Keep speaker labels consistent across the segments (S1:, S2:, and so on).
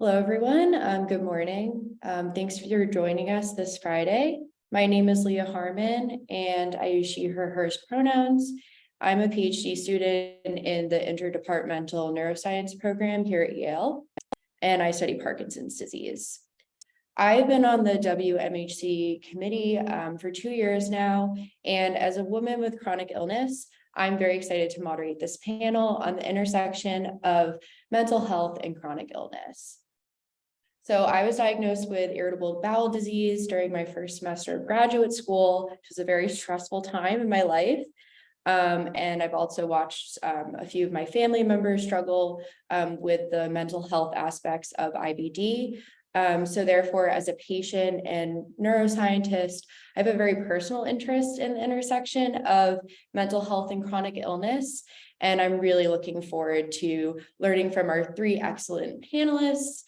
S1: Hello, everyone. Good morning. Thanks for joining us this Friday. My name is Leah Harmon, and I use she, her, hers pronouns. I'm a PhD student in the Interdepartmental Neuroscience program here at Yale, and I study Parkinson's disease. I've been on the WMHC committee for 2 years now, and as a woman with chronic illness, I'm very excited to moderate this panel on the intersection of mental health and chronic illness. So I was diagnosed with irritable bowel disease during my first semester of graduate school, which was a very stressful time in my life. And I've also watched a few of my family members struggle with the mental health aspects of IBD. So therefore, as a patient and neuroscientist, I have a very personal interest in the intersection of mental health and chronic illness. And I'm really looking forward to learning from our three excellent panelists,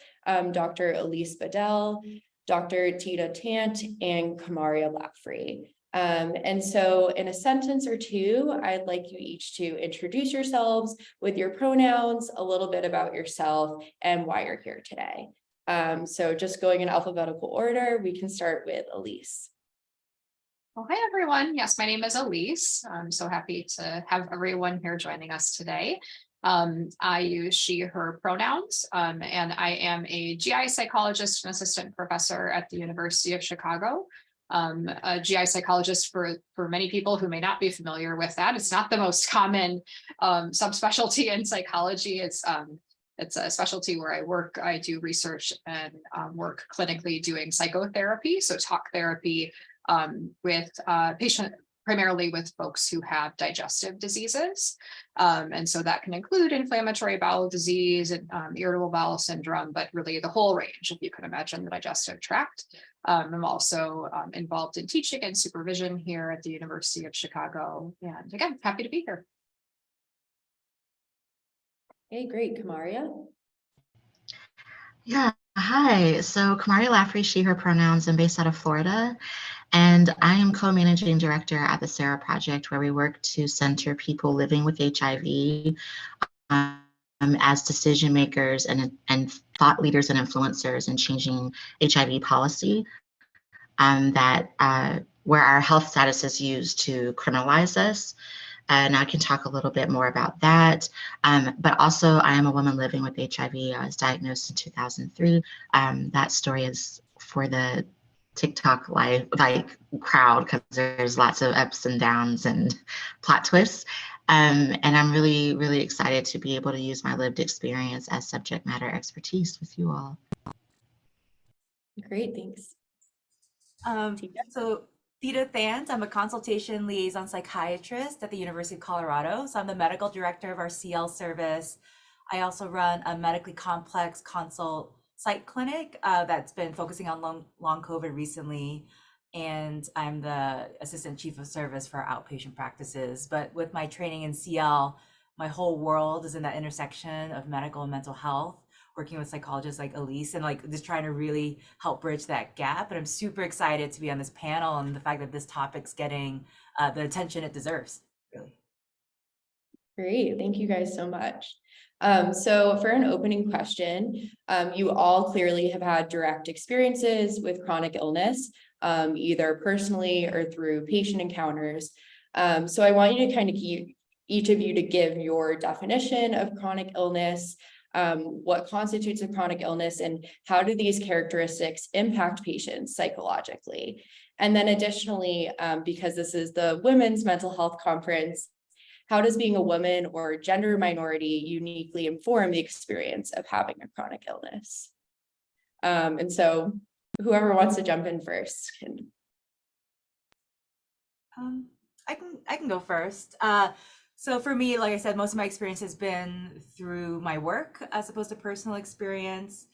S1: Dr. Elise Bedell, Dr. Tita Tant, and Kamaria Lafrey. And so in a sentence or two, I'd like you each to introduce yourselves with your pronouns, a little bit about yourself, and why you're here today. So just going in alphabetical order, we can start with Elise.
S2: Well, hi, everyone. Yes, my name is Elise. I'm so happy to have everyone here joining us today. I use she, her pronouns, and I am a GI psychologist and assistant professor at the University of Chicago. A GI psychologist, for many people who may not be familiar with that, it's not the most common subspecialty in psychology. It's a specialty where I work. I do research and work clinically doing psychotherapy, so talk therapy with primarily with folks who have digestive diseases. And so that can include inflammatory bowel disease and irritable bowel syndrome, but really the whole range, if you can imagine the digestive tract. I'm also involved in teaching and supervision here at the University of Chicago. And again, happy to be here.
S1: Okay, great. Kamaria.
S3: Yeah, hi. So Kamaria Lafrey, she, her pronouns. I'm based out of Florida, and I am co-managing director at the SARA Project, where we work to center people living with HIV as decision makers and thought leaders and influencers in changing HIV policy, where our health status is used to criminalize us. And I can talk a little bit more about that. But also, I am a woman living with HIV. I was diagnosed in 2003. That story is for the TikTok live crowd, because there's lots of ups and downs and plot twists. And I'm really, really excited to be able to use my lived experience as subject matter expertise with you all.
S1: Great, thanks.
S4: So Tita Thant, I'm a consultation liaison psychiatrist at the University of Colorado. So I'm the medical director of our CL service. I also run a medically complex consult psych clinic that's been focusing on long COVID recently. And I'm the assistant chief of service for our outpatient practices. But with my training in CL, my whole world is in that intersection of medical and mental health, working with psychologists like Elise and just trying to really help bridge that gap. And I'm super excited to be on this panel and the fact that this topic's getting the attention it deserves, really.
S1: Great, thank you guys so much. So for an opening question, you all clearly have had direct experiences with chronic illness, either personally or through patient encounters. So I want you to kind of each of you to give your definition of chronic illness, what constitutes a chronic illness, and how do these characteristics impact patients psychologically? And then additionally, because this is the Women's Mental Health Conference, how does being a woman or gender minority uniquely inform the experience of having a chronic illness? And so whoever wants to jump in first can.
S4: I can go first. So for me, like I said, most of my experience has been through my work as opposed to personal experience.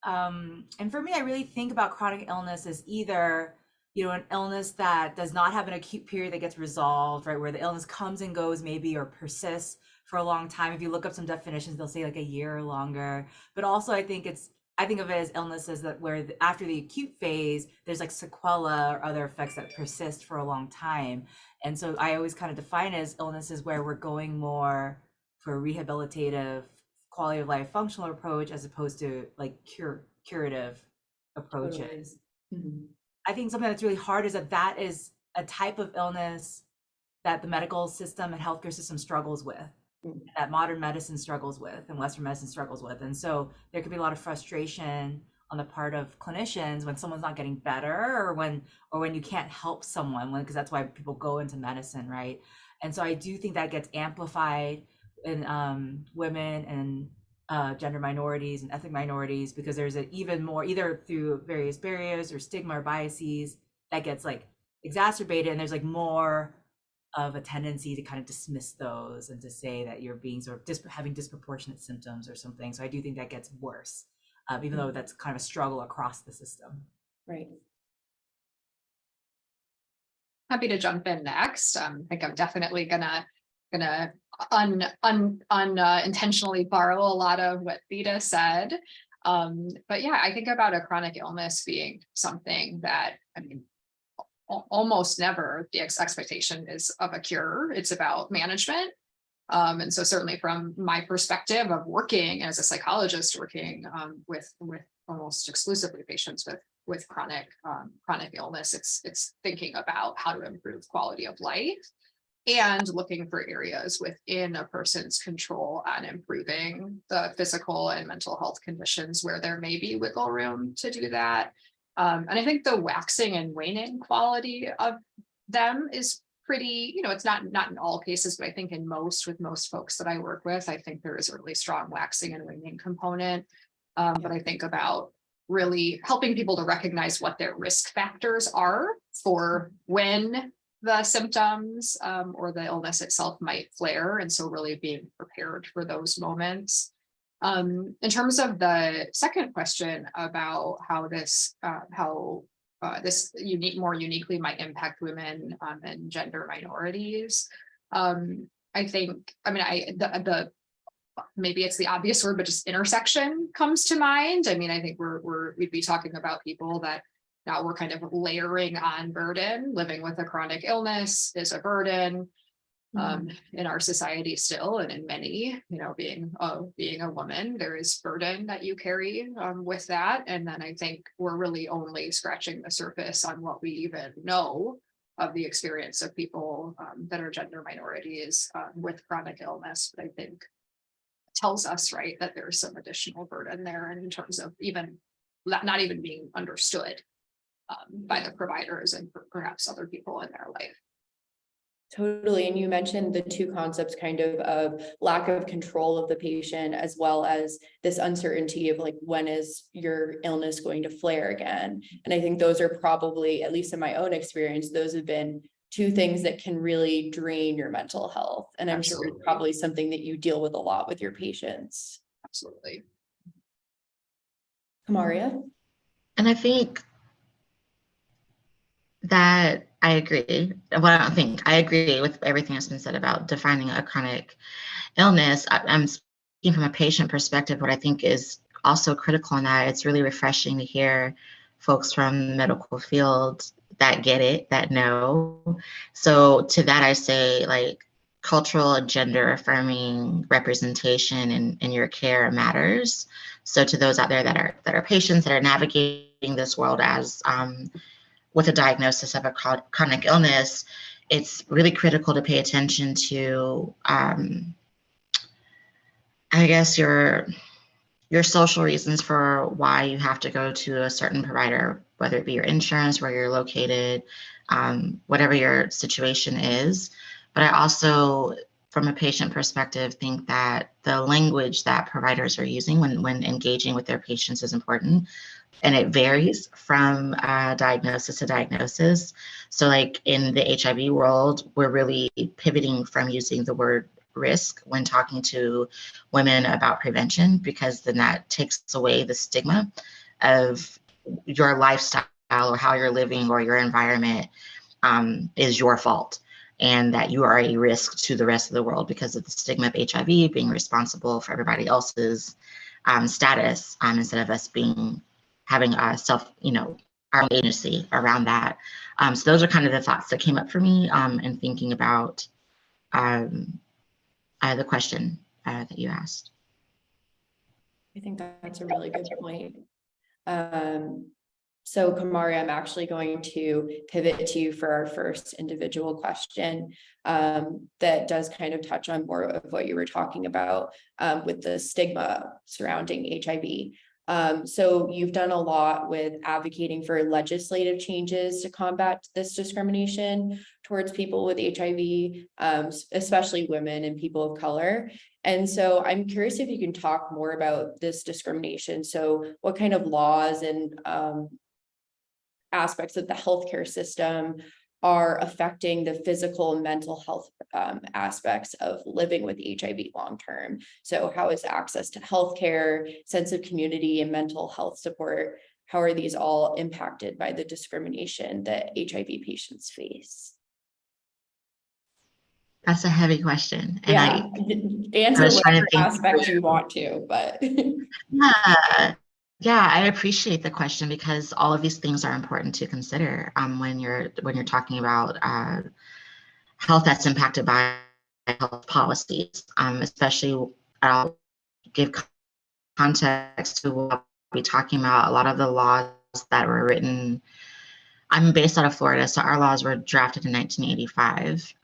S4: And for me, I really think about chronic illness as either, an illness that does not have an acute period that gets resolved, right? Where the illness comes and goes maybe, or persists for a long time. If you look up some definitions, they'll say like a year or longer. But also I think of it as illnesses that where after the acute phase, there's like sequela or other effects that persist for a long time. And so I always kind of define it as illnesses where we're going more for rehabilitative quality of life functional approach as opposed to like curative approaches.
S1: Mhm.
S4: I think something that's really hard is that is a type of illness that the medical system and healthcare system struggles with,
S1: Mm.
S4: that modern medicine struggles with, and Western medicine struggles with. And so there could be a lot of frustration on the part of clinicians when someone's not getting better, or when you can't help someone, because that's why people go into medicine, right? And so I do think that gets amplified in women and gender minorities and ethnic minorities, because there's an even more, either through various barriers or stigma or biases, that gets like exacerbated, and there's like more of a tendency to kind of dismiss those and to say that you're being sort of having disproportionate symptoms or something. So I do think that gets worse, even though that's kind of a struggle across the system.
S1: Right.
S2: Happy to jump in next. I think I'm definitely gonna intentionally borrow a lot of what Theda said. But yeah, I think about a chronic illness being something that, I mean, almost never the expectation is of a cure. It's about management. And so certainly from my perspective of working as a psychologist, working with almost exclusively patients with chronic illness, it's thinking about how to improve quality of life and looking for areas within a person's control on improving the physical and mental health conditions where there may be wiggle room to do that. And I think the waxing and waning quality of them is pretty, it's not in all cases, but I think in most folks that I work with, I think there is a really strong waxing and waning component. But I think about really helping people to recognize what their risk factors are for when the symptoms or the illness itself might flare. And so really being prepared for those moments. In terms of the second question about how this more uniquely might impact women and gender minorities, I think, maybe it's the obvious word, but just intersection comes to mind. I mean, I think we'd be talking about people that now we're kind of layering on burden. Living with a chronic illness is a burden. In our society still, and in many, being a woman, there is burden that you carry with that. And then I think we're really only scratching the surface on what we even know of the experience of people that are gender minorities with chronic illness. But I think it tells us, right, that there's some additional burden there in terms of even not even being understood by the providers and perhaps other people in their life.
S1: Totally. And you mentioned the two concepts kind of lack of control of the patient, as well as this uncertainty of like, when is your illness going to flare again? And I think those are probably, at least in my own experience, those have been two things that can really drain your mental health. And I'm sure it's probably something that you deal with a lot with your patients.
S2: Absolutely.
S1: Kamaria?
S3: And I think that I agree. Well, I don't think I agree with everything that's been said about defining a chronic illness. I'm speaking from a patient perspective. What I think is also critical in that, it's really refreshing to hear folks from the medical field that get it, that know. So to that, I say, like, cultural and gender affirming representation in your care matters. So to those out there that are patients that are navigating this world as with a diagnosis of a chronic illness, it's really critical to pay attention to, I guess, your social reasons for why you have to go to a certain provider, whether it be your insurance, where you're located, whatever your situation is. But I also, from a patient perspective, think that the language that providers are using when engaging with their patients is important. And it varies from diagnosis to diagnosis. So like in the HIV world, we're really pivoting from using the word risk when talking to women about prevention, because then that takes away the stigma of your lifestyle or how you're living or your environment is your fault, and that you are a risk to the rest of the world because of the stigma of HIV being responsible for everybody else's status, instead of us having a our own agency around that. So those are kind of the thoughts that came up for me in thinking about the question that you asked.
S1: I think that's a really good point. So Kamari, I'm actually going to pivot to you for our first individual question that does kind of touch on more of what you were talking about with the stigma surrounding HIV. So you've done a lot with advocating for legislative changes to combat this discrimination towards people with HIV, especially women and people of color. And so I'm curious if you can talk more about this discrimination. So what kind of laws and aspects of the healthcare system are affecting the physical and mental health aspects of living with HIV long term. So how is access to healthcare, sense of community, and mental health support, how are these all impacted by the discrimination that HIV patients face?
S3: That's a heavy question. And
S1: Answer
S3: was trying to
S1: whatever
S3: think
S1: aspect you want to, but
S3: yeah, I appreciate the question because all of these things are important to consider when you're talking about health that's impacted by health policies, especially I'll give context to what we're talking about. A lot of the laws that were written, I'm based out of Florida, so our laws were drafted in 1985,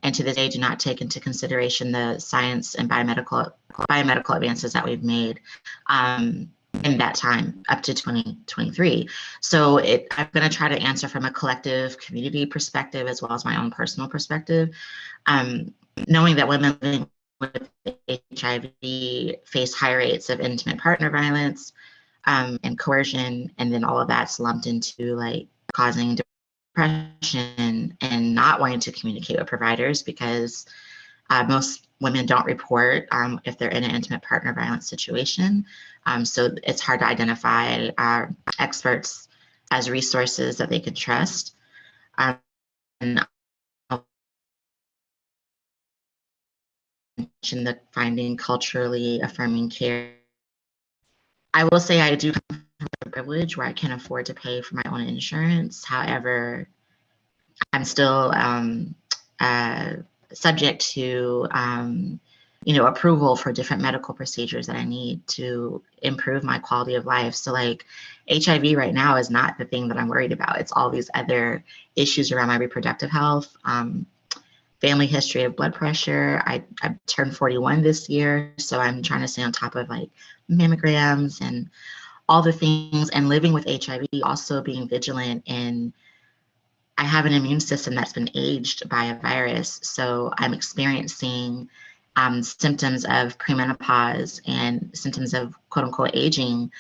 S3: and to this day do not take into consideration the science and biomedical advances that we've made in that time up to 2023. So I'm going to try to answer from a collective community perspective as well as my own personal perspective. Knowing that women living with HIV face high rates of intimate partner violence and coercion, and then all of that's lumped into like causing depression and not wanting to communicate with providers because most women don't report if they're in an intimate partner violence situation. So it's hard to identify experts as resources that they can trust. And I'll mention the finding culturally affirming care. I will say I do come from a privilege where I can afford to pay for my own insurance. However, I'm still subject to approval for different medical procedures that I need to improve my quality of life. So like HIV right now is not the thing that I'm worried about. It's all these other issues around my reproductive health, family history of blood pressure. I turned 41 this year, so I'm trying to stay on top of like mammograms and all the things, and living with HIV, also being vigilant in I have an immune system that's been aged by a virus. So I'm experiencing symptoms of premenopause and symptoms of quote unquote aging.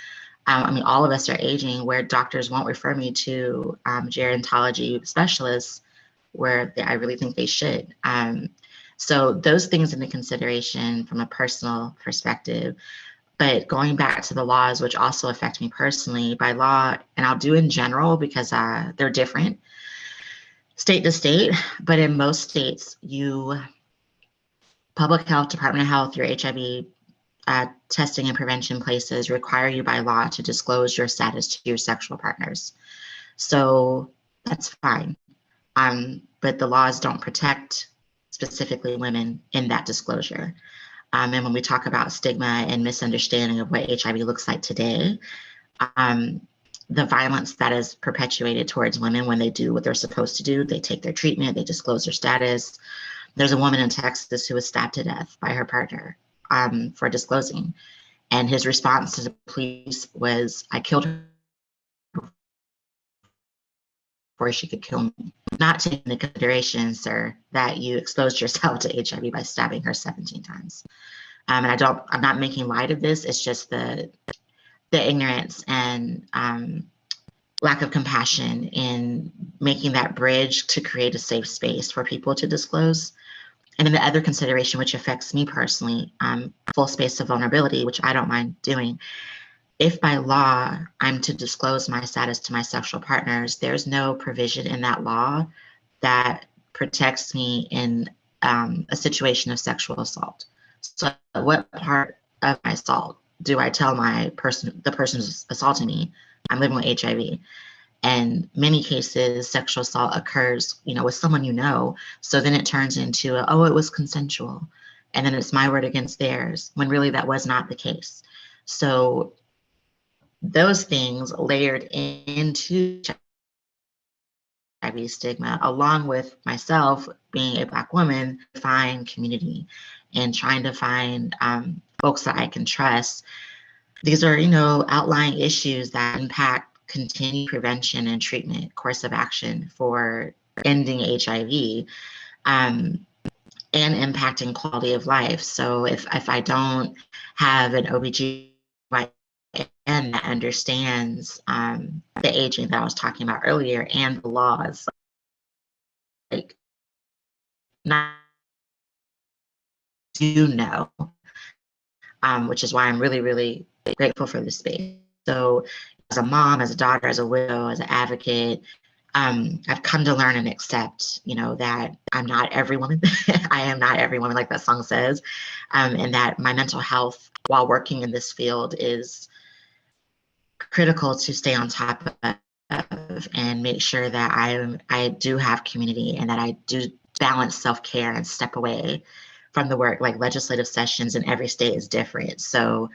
S3: All of us are aging where doctors won't refer me to gerontology specialists where I really think they should. So those things into consideration from a personal perspective. But going back to the laws, which also affect me personally by law, and I'll do in general because they're different state to state, but in most states, public health, Department of Health, your HIV testing and prevention places require you by law to disclose your status to your sexual partners. So that's fine. But the laws don't protect specifically women in that disclosure. And when we talk about stigma and misunderstanding of what HIV looks like today, the violence that is perpetuated towards women when they do what they're supposed to do, they take their treatment, they disclose their status. There's a woman in Texas who was stabbed to death by her partner for disclosing. And his response to the police was, I killed her before she could kill me. Not taking into consideration, sir, that you exposed yourself to HIV by stabbing her 17 times. And I'm not making light of this. It's just the ignorance and lack of compassion in making that bridge to create a safe space for people to disclose. And then the other consideration, which affects me personally, full space of vulnerability, which I don't mind doing. If by law I'm to disclose my status to my sexual partners, there's no provision in that law that protects me in a situation of sexual assault. So what part of my assault do I tell the person who's assaulting me, I'm living with HIV? And many cases, sexual assault occurs, with someone you know. So then it turns into, it was consensual. And then it's my word against theirs, when really that was not the case. So those things layered into HIV stigma, along with myself being a Black woman, find community and trying to find folks that I can trust. These are, outlying issues that impact continued prevention and treatment course of action for ending HIV, and impacting quality of life. So if I don't have an OBGYN that understands the aging that I was talking about earlier and the laws, like not do know, which is why I'm really, really grateful for this space. So as a mom, as a daughter, as a widow, as an advocate, I've come to learn and accept, that I'm not every woman. I am not every woman, like that song says, and that my mental health while working in this field is critical to stay on top of and make sure that I do have community and that I do balance self-care and step away from the work. Like legislative sessions in every state is different. So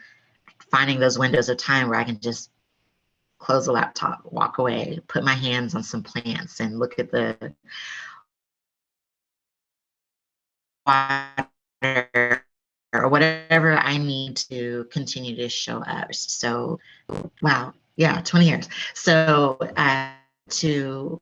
S3: finding those windows of time where I can just close the laptop, walk away, put my hands on some plants and look at the water or whatever I need to continue to show up. So, wow, yeah, 20 years. So to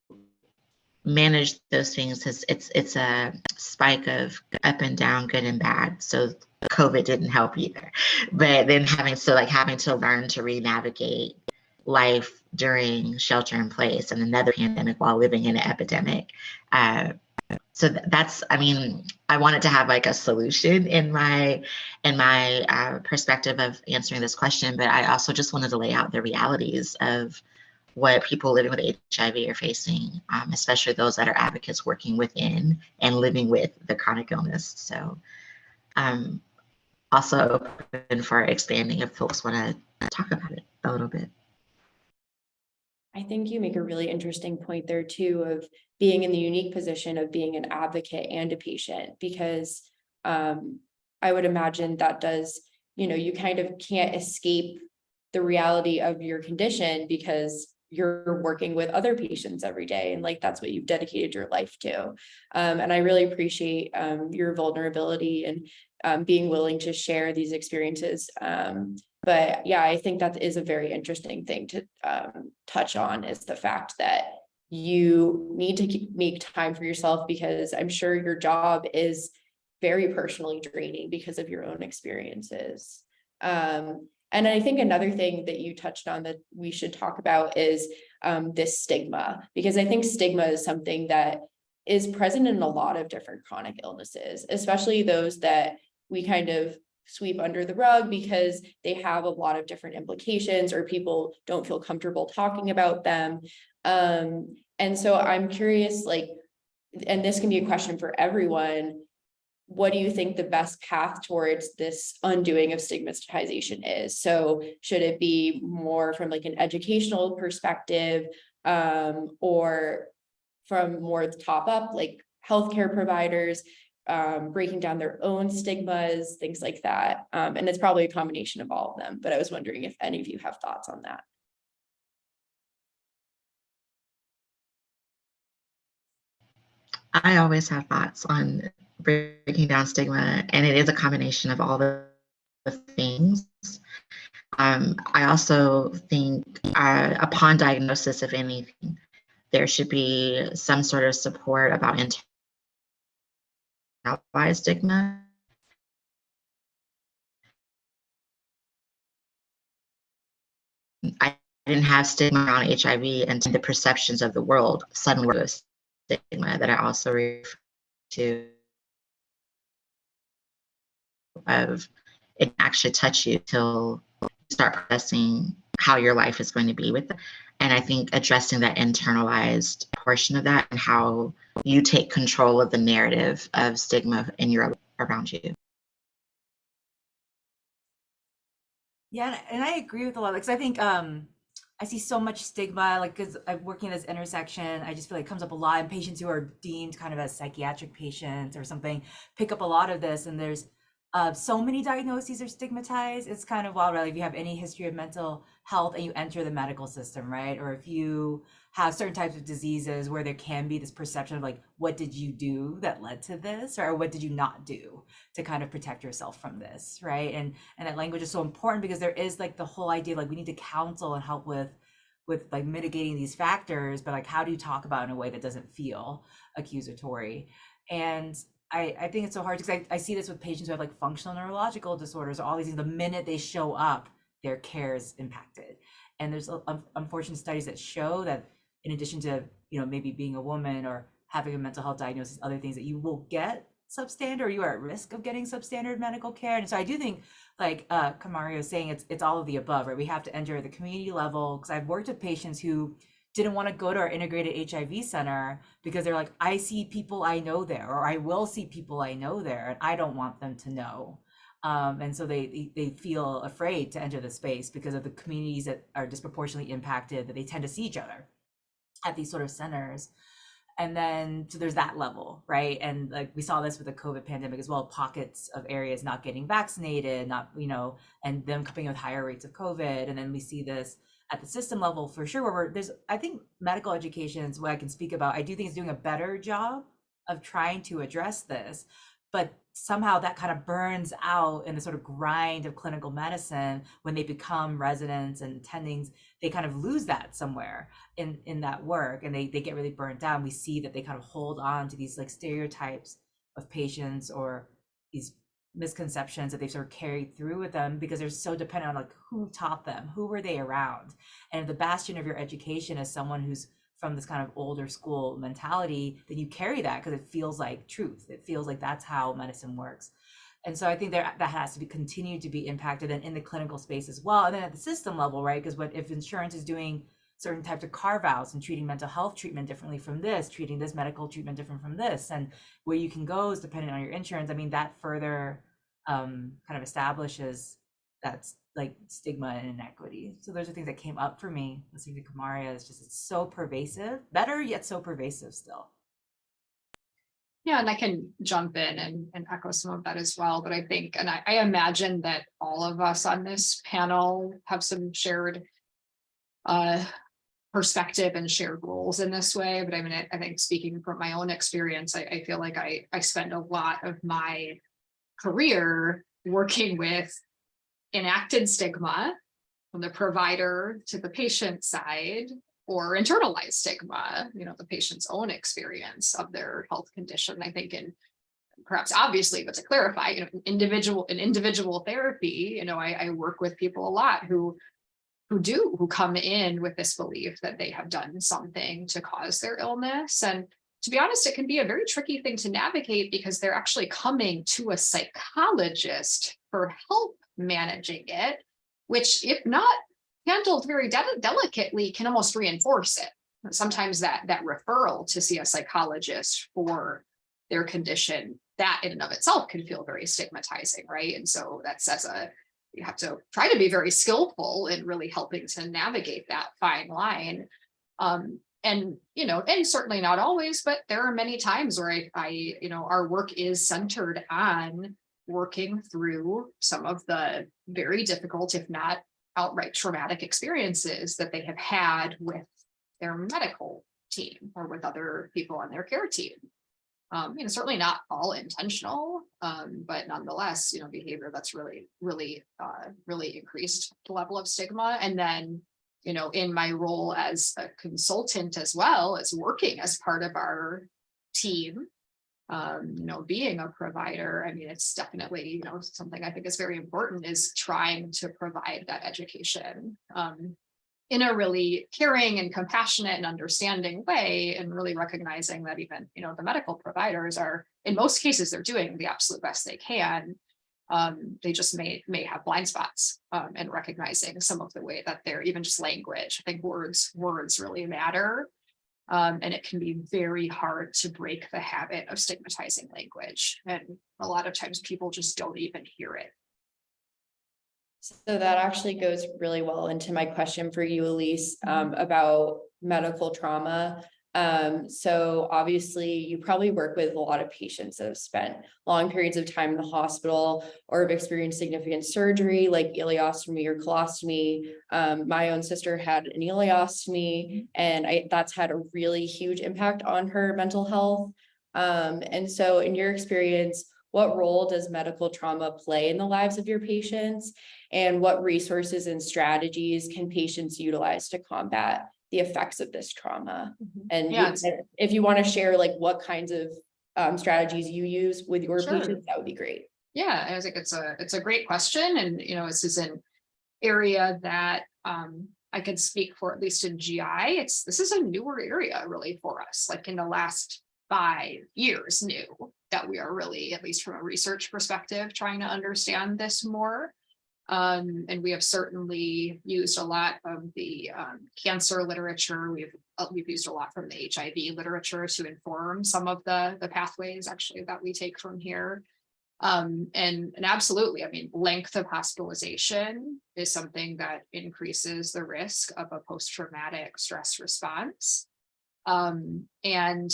S3: manage those things, it's a spike of up and down, good and bad. So COVID didn't help either. But then having to learn to re-navigate life during shelter in place and another pandemic while living in an epidemic. So that's, I wanted to have like a solution in my perspective of answering this question, but I also just wanted to lay out the realities of what people living with HIV are facing, especially those that are advocates working within and living with the chronic illness. So also open for expanding if folks want to talk about it a little bit.
S1: I think you make a really interesting point there too, of being in the unique position of being an advocate and a patient, because I would imagine that does, you kind of can't escape the reality of your condition because you're working with other patients every day. And like, that's what you've dedicated your life to. And I really appreciate your vulnerability and being willing to share these experiences. But yeah, I think that is a very interesting thing to touch on, is the fact that you need to make time for yourself, because I'm sure your job is very personally draining because of your own experiences. And I think another thing that you touched on that we should talk about is this stigma, because I think stigma is something that is present in a lot of different chronic illnesses, especially those that we kind of sweep under the rug because they have a lot of different implications or people don't feel comfortable talking about them. And so I'm curious, and this can be a question for everyone, what do you think the best path towards this undoing of stigmatization is? So should it be more from like an educational perspective, or from more top up, like healthcare providers, breaking down their own stigmas, things like that? And it's probably a combination of all of them, but I was wondering if any of you have thoughts on that.
S3: I always have thoughts on breaking down stigma, and it is a combination of all the things. I also think upon diagnosis of anything, there should be some sort of support about internalized stigma. I didn't have stigma around HIV and the perceptions of the world suddenly were stigma that I also refer to, of it actually touch you till you start processing how your life is going to be with it. And I think addressing that internalized portion of that and how you take control of the narrative of stigma in your around you.
S4: Yeah, and I agree with a lot, because I think I see so much stigma, like because I'm working at this intersection, I just feel like it comes up a lot, and patients who are deemed kind of as psychiatric patients or something pick up a lot of this, and there's So many diagnoses are stigmatized. It's kind of wild, right? If you have any history of mental health and you enter the medical system, right? Or if you have certain types of diseases where there can be this perception of like, what did you do that led to this? Or what did you not do to kind of protect yourself from this, right? And that language is so important because there is like the whole idea of like we need to counsel and help with like mitigating these factors, but like how do you talk about it in a way that doesn't feel accusatory? And I think it's so hard because I see this with patients who have like functional neurological disorders or all these things. The minute they show up, their care is impacted. And there's unfortunate studies that show that in addition to, maybe being a woman or having a mental health diagnosis, other things that you will get substandard or you are at risk of getting substandard medical care. And so I do think like Kamaria is saying, it's all of the above, right? We have to enter the community level because I've worked with patients who didn't want to go to our integrated HIV center because they're like, I see people I know there, or I will see people I know there, and I don't want them to know. And so they feel afraid to enter the space because of the communities that are disproportionately impacted, that they tend to see each other at these sort of centers. And then so there's that level, right? And like we saw this with the COVID pandemic as well, pockets of areas not getting vaccinated, not, and them coming with higher rates of COVID. And then we see this at the system level for sure, where I think medical education is what I can speak about. I do think it's doing a better job of trying to address this, but somehow that kind of burns out in the sort of grind of clinical medicine when they become residents and attendings. They kind of lose that somewhere in that work, and they get really burnt down. We see that they kind of hold on to these like stereotypes of patients or these misconceptions that they've sort of carried through with them because they're so dependent on like who taught them, who were they around. And if the bastion of your education is someone who's from this kind of older school mentality, then you carry that because it feels like truth. It feels like that's how medicine works. And so I think that has to be continued to be impacted and in the clinical space as well. And then at the system level, right? Because if insurance is doing certain types of carve-outs and treating mental health treatment differently from this, treating this medical treatment different from this, and where you can go is depending on your insurance. I mean, that further kind of establishes that's like stigma and inequity. So those are things that came up for me listening to Kamaria. It's so pervasive, better yet so pervasive still.
S2: Yeah, and I can jump in and echo some of that as well. But I think, and I imagine that all of us on this panel have some shared perspective and shared roles in this way. But I mean, I think speaking from my own experience, I feel like I spend a lot of my career working with enacted stigma from the provider to the patient side, or internalized stigma, the patient's own experience of their health condition. I think, and perhaps obviously, but to clarify, individual therapy, I work with people a lot who come in with this belief that they have done something to cause their illness. And to be honest, it can be a very tricky thing to navigate because they're actually coming to a psychologist for help managing it, which, if not handled very delicately, can almost reinforce it. Sometimes that referral to see a psychologist for their condition, that in and of itself can feel very stigmatizing, right? And so that says you have to try to be very skillful in really helping to navigate that fine line. And certainly not always, but there are many times where our work is centered on working through some of the very difficult, if not outright traumatic experiences that they have had with their medical team or with other people on their care team. Certainly not all intentional, but nonetheless, behavior that's really, really, really increased the level of stigma. And then, in my role as a consultant as well as working as part of our team, being a provider, I mean, it's definitely, something I think is very important is trying to provide that education in a really caring and compassionate and understanding way, and really recognizing that even, the medical providers are, in most cases, they're doing the absolute best they can. They just may have blind spots, and recognizing some of the way that they're even just language. I think words really matter. And it can be very hard to break the habit of stigmatizing language. And a lot of times people just don't even hear it.
S1: So that actually goes really well into my question for you, Elise, about medical trauma. So obviously you probably work with a lot of patients that have spent long periods of time in the hospital or have experienced significant surgery like ileostomy or colostomy. My own sister had an ileostomy, and that's had a really huge impact on her mental health. And so in your experience, what role does medical trauma play in the lives of your patients? And what resources and strategies can patients utilize to combat the effects of this trauma? And
S2: Yeah,
S1: if you want to share like what kinds of strategies you use with your
S2: Sure.
S1: patients, that would be great.
S2: Yeah, I think it's a great question, and this is an area that I can speak for, at least in GI. This is a newer area really for us, like in the last 5 years new, that we are really, at least from a research perspective, trying to understand this more. And we have certainly used a lot of the cancer literature. We've used a lot from the HIV literature to inform some of the pathways actually that we take from here. And absolutely, I mean, length of hospitalization is something that increases the risk of a post-traumatic stress response. And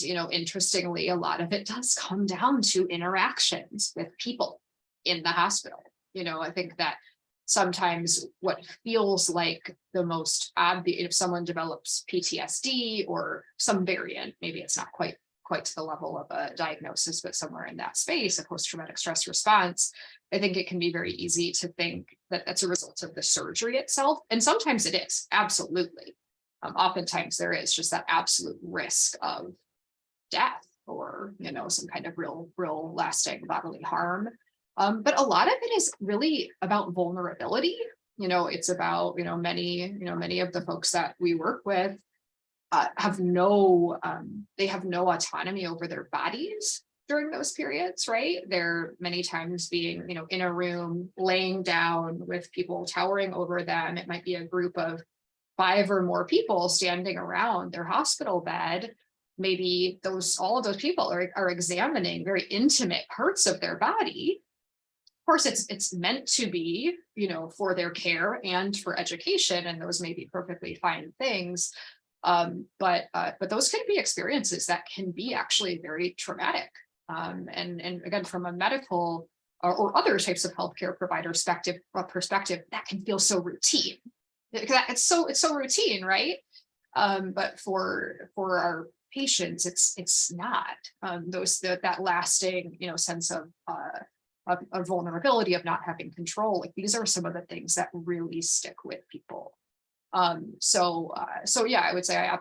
S2: interestingly, a lot of it does come down to interactions with people in the hospital. I think that sometimes what feels like the most obvious, if someone develops PTSD or some variant, maybe it's not quite to the level of a diagnosis, but somewhere in that space, a post-traumatic stress response, I think it can be very easy to think that that's a result of the surgery itself. And sometimes it is, absolutely. Oftentimes there is just that absolute risk of death or, some kind of real lasting bodily harm. But a lot of it is really about vulnerability. It's about, many of the folks that we work with have no autonomy over their bodies during those periods, right? They're many times being, in a room, laying down with people towering over them. It might be a group of 5 or more people standing around their hospital bed. Maybe all of those people are examining very intimate parts of their body. Of course, it's meant to be, for their care and for education, and those may be perfectly fine things. But those can be experiences that can be actually very traumatic. And again, from a medical or other types of healthcare provider perspective, that can feel so routine. It's so routine, right? But for our patients, it's not. That lasting, sense of vulnerability, of not having control. Like, these are some of the things that really stick with people. So yeah, I would say I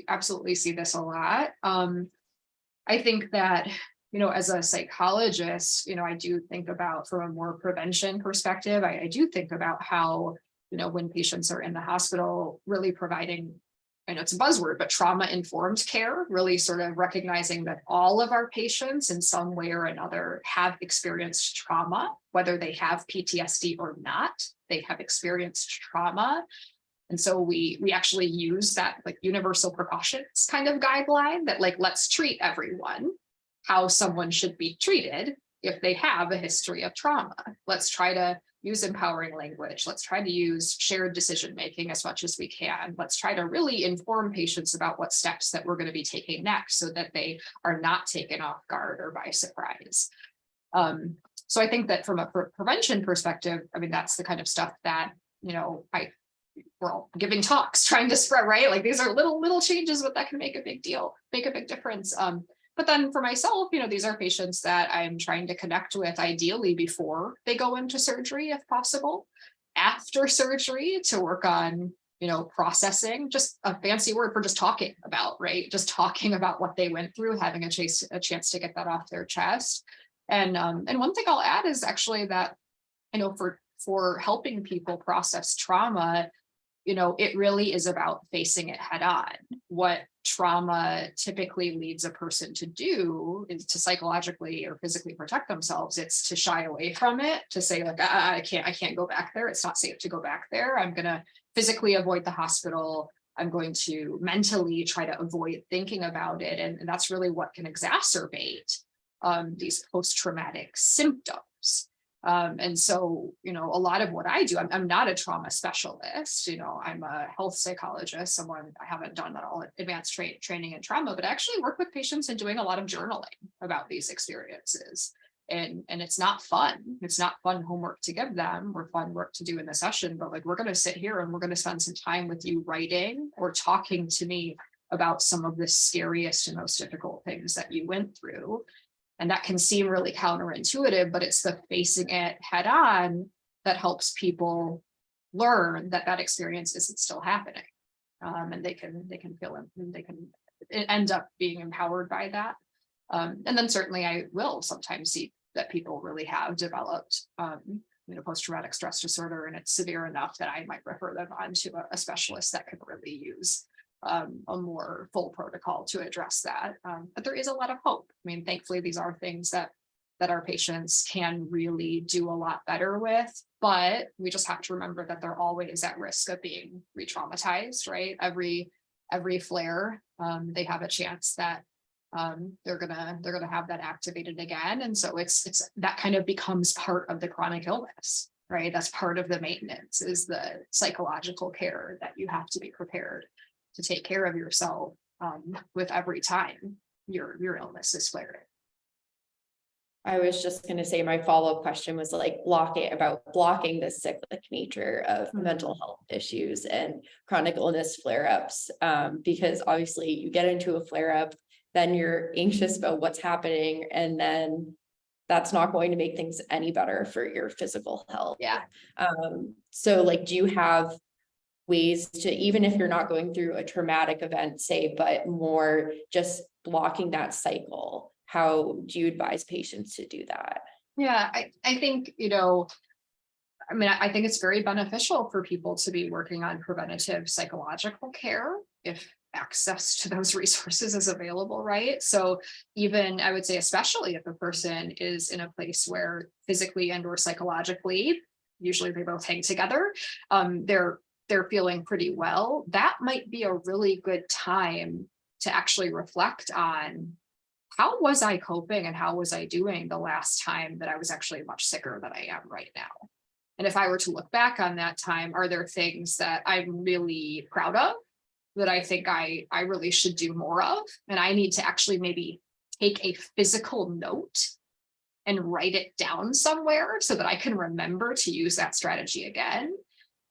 S2: absolutely see this a lot. I think that, as a psychologist, I do think about, from a more prevention perspective, I do think about how, when patients are in the hospital, really providing, I know it's a buzzword, but trauma-informed care, really sort of recognizing that all of our patients in some way or another have experienced trauma, whether they have PTSD or not, they have experienced trauma. And so we actually use that like universal precautions kind of guideline that, like, let's treat everyone how someone should be treated if they have a history of trauma. Let's try to use empowering language. Let's try to use shared decision-making as much as we can. Let's try to really inform patients about what steps that we're going to be taking next so that they are not taken off guard or by surprise. So I think that from a prevention perspective, I mean, that's the kind of stuff that, we're all giving talks, trying to spread, right? Like, these are little changes, but that can make a big deal, make a big difference. But then for myself, these are patients that I'm trying to connect with, ideally before they go into surgery, if possible, after surgery, to work on, processing, just a fancy word for just talking about, right? Just talking about what they went through, having a chance to get that off their chest. And one thing I'll add is actually that, for helping people process trauma, it really is about facing it head on. What trauma typically leads a person to do is to psychologically or physically protect themselves. It's to shy away from it, to say, like, I can't go back there. It's not safe to go back there. I'm going to physically avoid the hospital. I'm going to mentally try to avoid thinking about it. And that's really what can exacerbate these post-traumatic symptoms. And so, a lot of what I do, I'm not a trauma specialist, I'm a health psychologist, I haven't done that all advanced training in trauma, but I actually work with patients and doing a lot of journaling about these experiences. And it's not fun. It's not fun homework to give them or fun work to do in the session, but like, we're going to sit here and we're going to spend some time with you writing or talking to me about some of the scariest and most difficult things that you went through. And that can seem really counterintuitive, but it's the facing it head on that helps people learn that that experience isn't still happening. And they can feel it, and they can end up being empowered by that. And then certainly I will sometimes see that people really have developed, post-traumatic stress disorder, and it's severe enough that I might refer them on to a specialist that could really use a more full protocol to address that. But there is a lot of hope. I mean, thankfully, these are things that our patients can really do a lot better with, but we just have to remember that they're always at risk of being re-traumatized, right? Every flare, they have a chance that they're gonna have that activated again. And so it's that kind of becomes part of the chronic illness, right? That's part of the maintenance, is the psychological care that you have to be prepared to take care of yourself with every time your illness is flaring.
S1: I was just going to say my follow-up question was like blocking the cyclic nature of mental health issues and chronic illness flare-ups, because obviously you get into a flare-up, then you're anxious about what's happening, and then that's not going to make things any better for your physical health.
S2: Yeah.
S1: So like, do you have ways to, even if you're not going through a traumatic event, say, but more just blocking that cycle, how do you advise patients to do that?
S2: Yeah, I think, I think it's very beneficial for people to be working on preventative psychological care if access to those resources is available, right? So even, I would say, especially if a person is in a place where physically and or psychologically, usually they both hang together, they're feeling pretty well, that might be a really good time to actually reflect on, how was I coping and how was I doing the last time that I was actually much sicker than I am right now? And if I were to look back on that time, are there things that I'm really proud of that I think I really should do more of? And I need to actually maybe take a physical note and write it down somewhere so that I can remember to use that strategy again.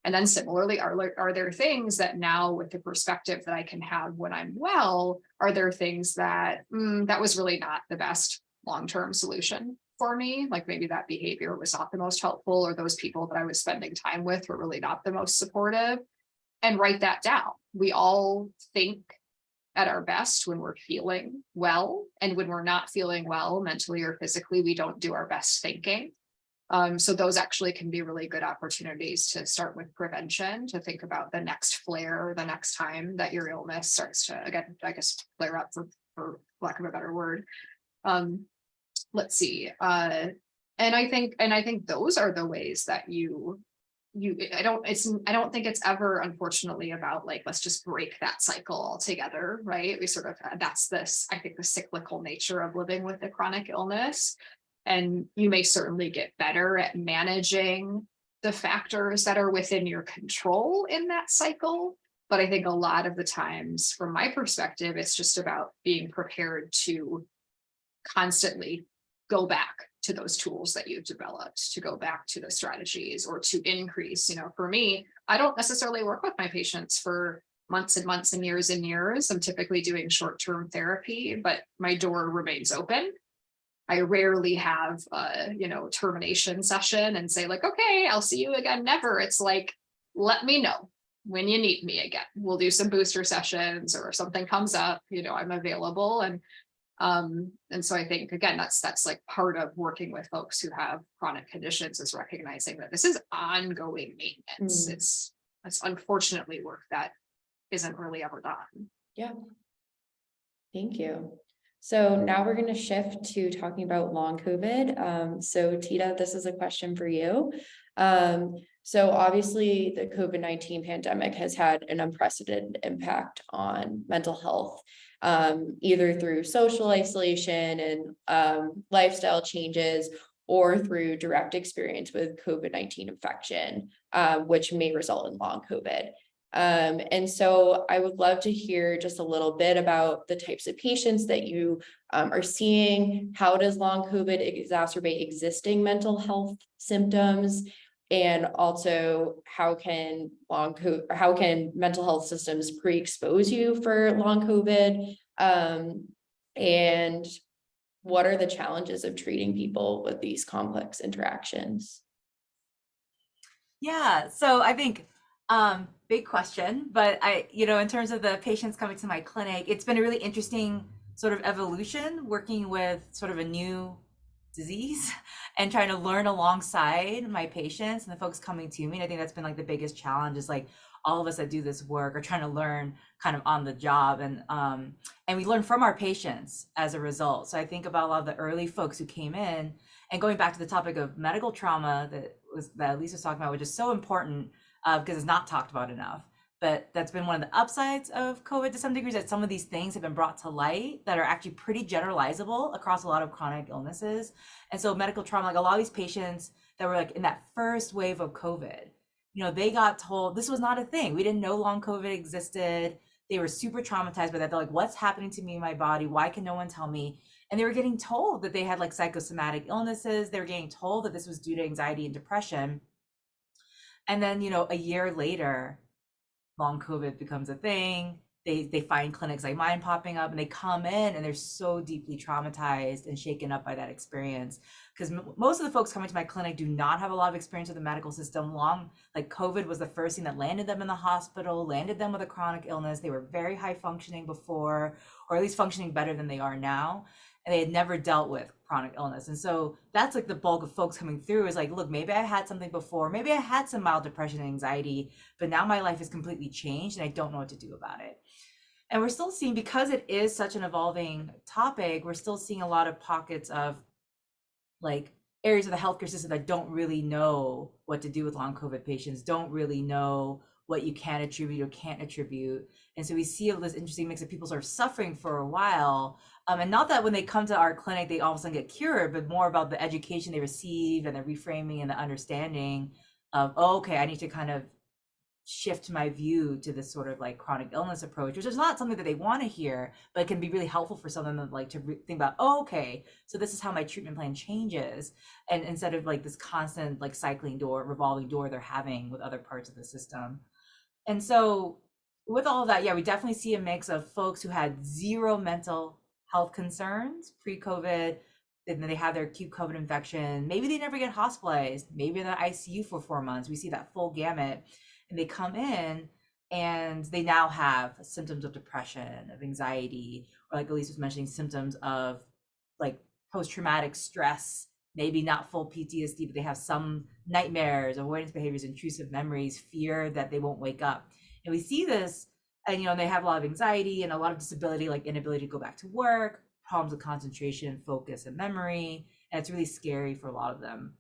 S2: And then similarly, are there things that now, with the perspective that I can have when I'm well, are there things that that was really not the best long-term solution for me? Like maybe that behavior was not the most helpful, or those people that I was spending time with were really not the most supportive. And write that down. We all think at our best when we're feeling well, and when we're not feeling well mentally or physically, we don't do our best thinking. So those actually can be really good opportunities to start with prevention, to think about the next flare, the next time that your illness starts to, again, I guess, flare up, for lack of a better word. Let's see. And I think those are the ways that I don't think it's ever, unfortunately, about like, let's just break that cycle altogether, right? We sort of, that's this, I think, the cyclical nature of living with a chronic illness. And you may certainly get better at managing the factors that are within your control in that cycle. But I think a lot of the times, from my perspective, it's just about being prepared to constantly go back to those tools that you've developed, to go back to the strategies, or to increase. For me, I don't necessarily work with my patients for months and months and years and years. I'm typically doing short-term therapy, but my door remains open. I rarely have a, termination session and say like, okay, I'll see you again, never. It's like, let me know when you need me again. We'll do some booster sessions, or if something comes up, I'm available. And so I think, again, that's like part of working with folks who have chronic conditions, is recognizing that this is ongoing maintenance. It's unfortunately work that isn't really ever done.
S1: Yeah. Thank you. So now we're going to shift to talking about long COVID. So Tita, this is a question for you. So obviously the COVID-19 pandemic has had an unprecedented impact on mental health, either through social isolation and lifestyle changes, or through direct experience with COVID-19 infection, which may result in long COVID. And so I would love to hear just a little bit about the types of patients that you are seeing. How does long COVID exacerbate existing mental health symptoms? And also, how can mental health systems pre-expose you for long COVID? And what are the challenges of treating people with these complex interactions?
S4: Yeah, so I think big question, but in terms of the patients coming to my clinic, it's been a really interesting sort of evolution working with sort of a new disease and trying to learn alongside my patients and the folks coming to me. And I think that's been like the biggest challenge is like all of us that do this work are trying to learn kind of on the job, and we learn from our patients as a result. So I think about a lot of the early folks who came in, and going back to the topic of medical trauma that Lisa was talking about, which is so important because it's not talked about enough. But that's been one of the upsides of COVID to some degrees, that some of these things have been brought to light that are actually pretty generalizable across a lot of chronic illnesses. And so medical trauma, like a lot of these patients that were like in that first wave of COVID, they got told this was not a thing. We didn't know long COVID existed. They were super traumatized by that. They're like, what's happening to me in my body? Why can no one tell me? And they were getting told that they had like psychosomatic illnesses. They were getting told that this was due to anxiety and depression. And then, a year later, long COVID becomes a thing. They find clinics like mine popping up, and they come in and they're so deeply traumatized and shaken up by that experience. Because most of the folks coming to my clinic do not have a lot of experience with the medical system. Like COVID was the first thing that landed them in the hospital, landed them with a chronic illness. They were very high functioning before, or at least functioning better than they are now. And they had never dealt with chronic illness. And so that's like the bulk of folks coming through is like, look, maybe I had something before, maybe I had some mild depression and anxiety, but now my life is completely changed and I don't know what to do about it. And we're still seeing, because it is such an evolving topic, we're still seeing a lot of pockets of like areas of the healthcare system that don't really know what to do with long COVID patients, don't really know what you can attribute or can't attribute. And so we see this interesting mix of people sort of suffering for a while. And not that when they come to our clinic, they all of a sudden get cured, but more about the education they receive and the reframing and the understanding of, oh, okay, I need to kind of shift my view to this sort of like chronic illness approach, which is not something that they want to hear, but it can be really helpful for some of them like to think about, oh, okay, so this is how my treatment plan changes. And instead of like this constant like revolving door they're having with other parts of the system. And so with all of that, yeah, we definitely see a mix of folks who had zero mental health concerns pre-COVID, and then they have their acute COVID infection. Maybe they never get hospitalized, maybe in the ICU for 4 months. We see that full gamut. And they come in and they now have symptoms of depression, of anxiety, or like Elise was mentioning, symptoms of like post-traumatic stress, maybe not full PTSD, but they have some nightmares, avoidance behaviors, intrusive memories, fear that they won't wake up. And we see this, and they have a lot of anxiety and a lot of disability, like inability to go back to work, problems with concentration, focus, and memory. And it's really scary for a lot of them.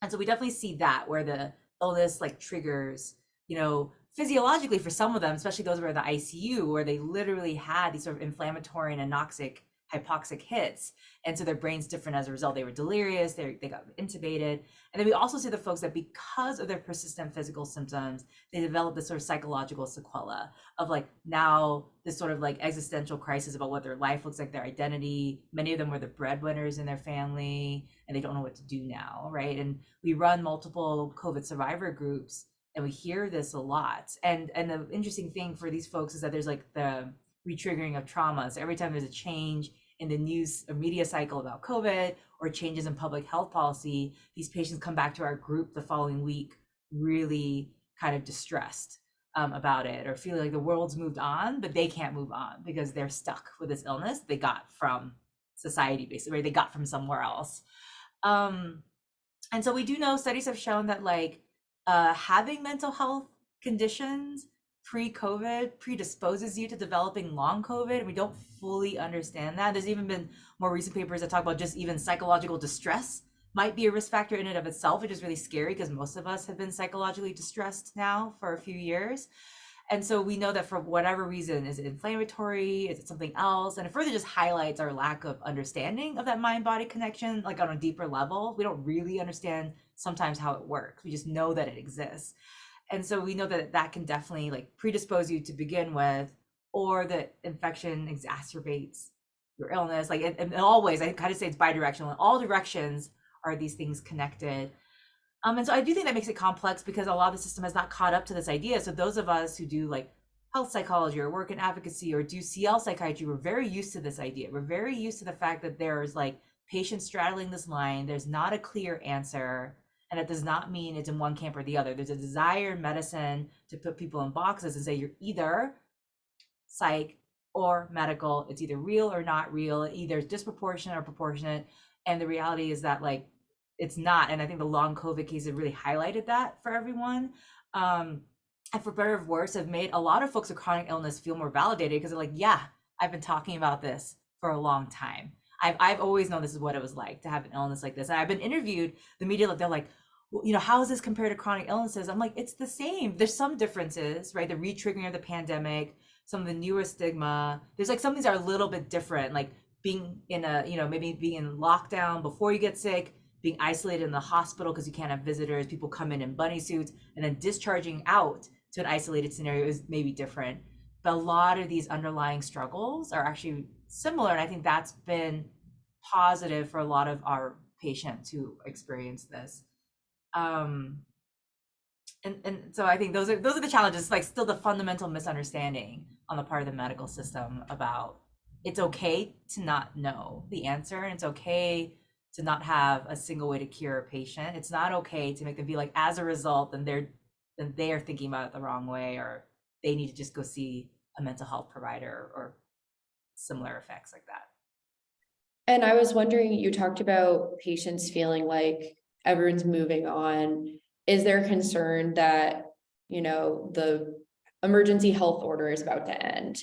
S4: And so we definitely see that where the illness like triggers, physiologically for some of them, especially those who are in the ICU, where they literally had these sort of inflammatory and anoxic hypoxic hits. And so their brain's different as a result. They were delirious, they got intubated. And then we also see the folks that because of their persistent physical symptoms, they develop this sort of psychological sequela of like now this sort of like existential crisis about what their life looks like, their identity. Many of them were the breadwinners in their family and they don't know what to do now, right? And we run multiple COVID survivor groups and we hear this a lot. And the interesting thing for these folks is that there's like the retriggering of trauma. So every time there's a change in the news or media cycle about COVID or changes in public health policy, these patients come back to our group the following week really kind of distressed about it, or feeling like the world's moved on, but they can't move on because they're stuck with this illness they got from society, basically, or they got from somewhere else. And so we do know studies have shown that like having mental health conditions pre-COVID predisposes you to developing long COVID, and we don't fully understand that. There's even been more recent papers that talk about just even psychological distress might be a risk factor in and of itself, which is really scary because most of us have been psychologically distressed now for a few years. And so we know that for whatever reason, is it inflammatory? Is it something else? And it further just highlights our lack of understanding of that mind-body connection, like on a deeper level. We don't really understand sometimes how it works. We just know that it exists. And so we know that that can definitely like predispose you to begin with, or that infection exacerbates your illness. Like in all ways, I kind of say it's bidirectional. In all directions are these things connected. And so I do think that makes it complex because a lot of the system has not caught up to this idea. So those of us who do like health psychology or work in advocacy or do CL psychiatry, we're very used to this idea. We're very used to the fact that there's like patients straddling this line. There's not a clear answer. And it does not mean it's in one camp or the other. There's a desire in medicine to put people in boxes and say you're either psych or medical. It's either real or not real, either disproportionate or proportionate. And the reality is that like it's not. And I think the long COVID cases really highlighted that for everyone. And for better or worse, have made a lot of folks with chronic illness feel more validated because they're like, yeah, I've been talking about this for a long time. I've always known this is what it was like to have an illness like this. And I've been interviewed, the media, they're like, well, you know, how is this compared to chronic illnesses? I'm like, it's the same. There's some differences, right? The re-triggering of the pandemic, some of the newer stigma. There's like some things are a little bit different, like being in a, you know, maybe being in lockdown before you get sick, being isolated in the hospital because you can't have visitors, people come in bunny suits, and then discharging out to an isolated scenario is maybe different. But a lot of these underlying struggles are actually similar. And I think that's been positive for a lot of our patients who experience this. And so I think those are the challenges, like still the fundamental misunderstanding on the part of the medical system about it's okay to not know the answer, and it's okay to not have a single way to cure a patient. It's not okay to make them feel like as a result, then they are thinking about it the wrong way, or they need to just go see a mental health provider or similar effects like that.
S1: And I was wondering, you talked about patients feeling like everyone's moving on. Is there concern that, you know, the emergency health order is about to end?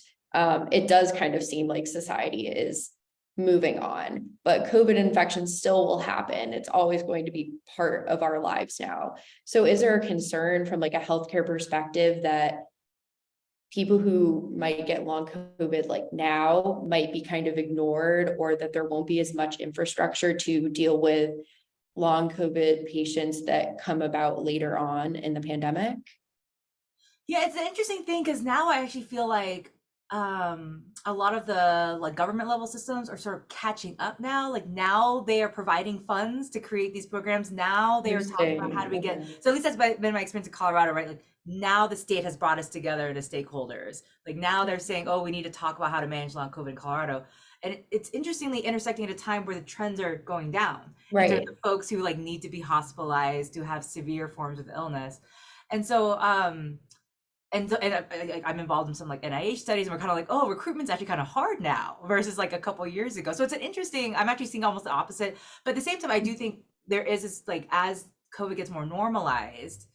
S1: It does kind of seem like society is moving on, but COVID infections still will happen. It's always going to be part of our lives now. So is there a concern from like a healthcare perspective that people who might get long COVID like now might be kind of ignored, or that there won't be as much infrastructure to deal with long COVID patients that come about later on in the pandemic?
S4: Yeah, it's an interesting thing because now I actually feel like a lot of the like government level systems are sort of catching up now. Like now they are providing funds to create these programs. Now they are talking about how do we get,
S1: Interesting.
S4: so at least that's been my experience in Colorado, right? Like now the state has brought us together to stakeholders. Like now they're saying, oh, we need to talk about how to manage long COVID in Colorado. And it's interestingly intersecting at a time where the trends are going down. In terms
S1: Right.
S4: of folks who like need to be hospitalized, who have severe forms of illness. And so I'm involved in some like NIH studies, and we're kind of like, oh, recruitment's actually kind of hard now versus like a couple years ago. So it's an interesting, I'm actually seeing almost the opposite. But at the same time, I do think there is this like, as COVID gets more normalized,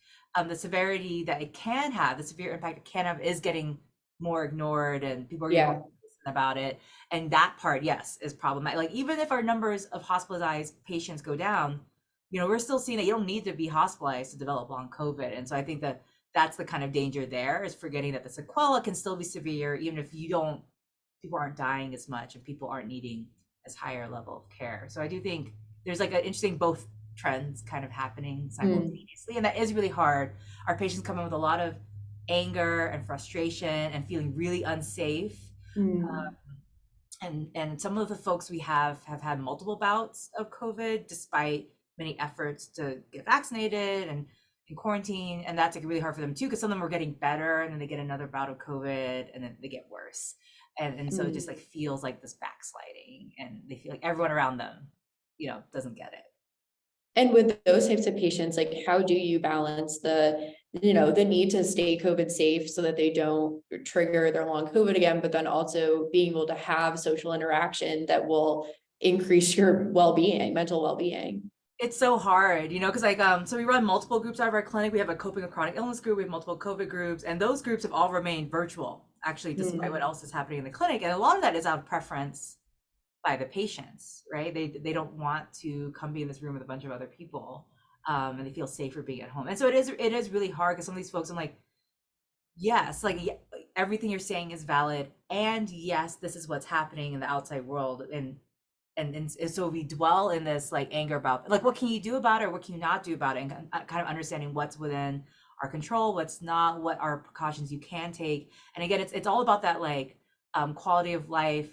S4: the severity that it can have, the severe impact it can have is getting more ignored, and people are getting
S1: Yeah.
S4: more consistent about it. And that part, yes, is problematic. Like even if our numbers of hospitalized patients go down, you know, we're still seeing that you don't need to be hospitalized to develop long COVID. And so I think that that's the kind of danger there, is forgetting that the sequela can still be severe, even if people aren't dying as much and people aren't needing as higher level of care. So I do think there's like an interesting both trends kind of happening simultaneously. And that is really hard. Our patients come in with a lot of anger and frustration and feeling really unsafe. And some of the folks we have had multiple bouts of COVID despite many efforts to get vaccinated and in quarantine, and that's like really hard for them too, because some of them are getting better and then they get another bout of COVID and then they get worse. And so it just like feels like this backsliding, and they feel like everyone around them, you know, doesn't get it.
S1: And with those types of patients, like how do you balance the, you know, the need to stay COVID safe so that they don't trigger their long COVID again, but then also being able to have social interaction that will increase your well-being, mental well-being?
S4: It's so hard, you know, because like so we run multiple groups out of our clinic. We have a coping with chronic illness group, we have multiple COVID groups, and those groups have all remained virtual, actually, despite what else is happening in the clinic. And a lot of that is out of preference by the patients, right? They don't want to come be in this room with a bunch of other people, and they feel safer being at home. And so it is really hard because some of these folks, I'm like, yes, like everything you're saying is valid, and yes, this is what's happening in the outside world, and so we dwell in this like anger about like what can you do about it, or what can you not do about it, and kind of understanding what's within our control, what's not, what are precautions you can take. And again, it's all about that like quality of life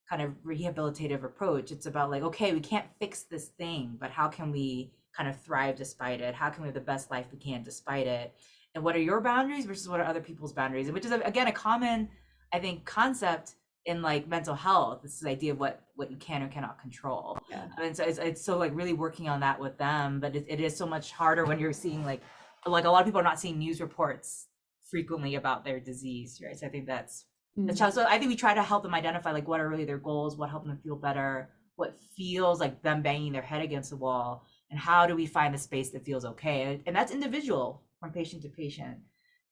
S4: kind of rehabilitative approach. It's about like, okay, we can't fix this thing, but how can we kind of thrive despite it? How can we have the best life we can despite it? And what are your boundaries versus what are other people's boundaries? And which is again a common, I think, concept in like mental health. This is the idea of what you can or cannot control.
S1: Yeah.
S4: And so it's so like really working on that with them. But it is so much harder when you're seeing like a lot of people are not seeing news reports frequently about their disease, right? So I think that's so I think we try to help them identify like what are really their goals, what helps them feel better, what feels like them banging their head against the wall, and how do we find a space that feels okay. And that's individual from patient to patient.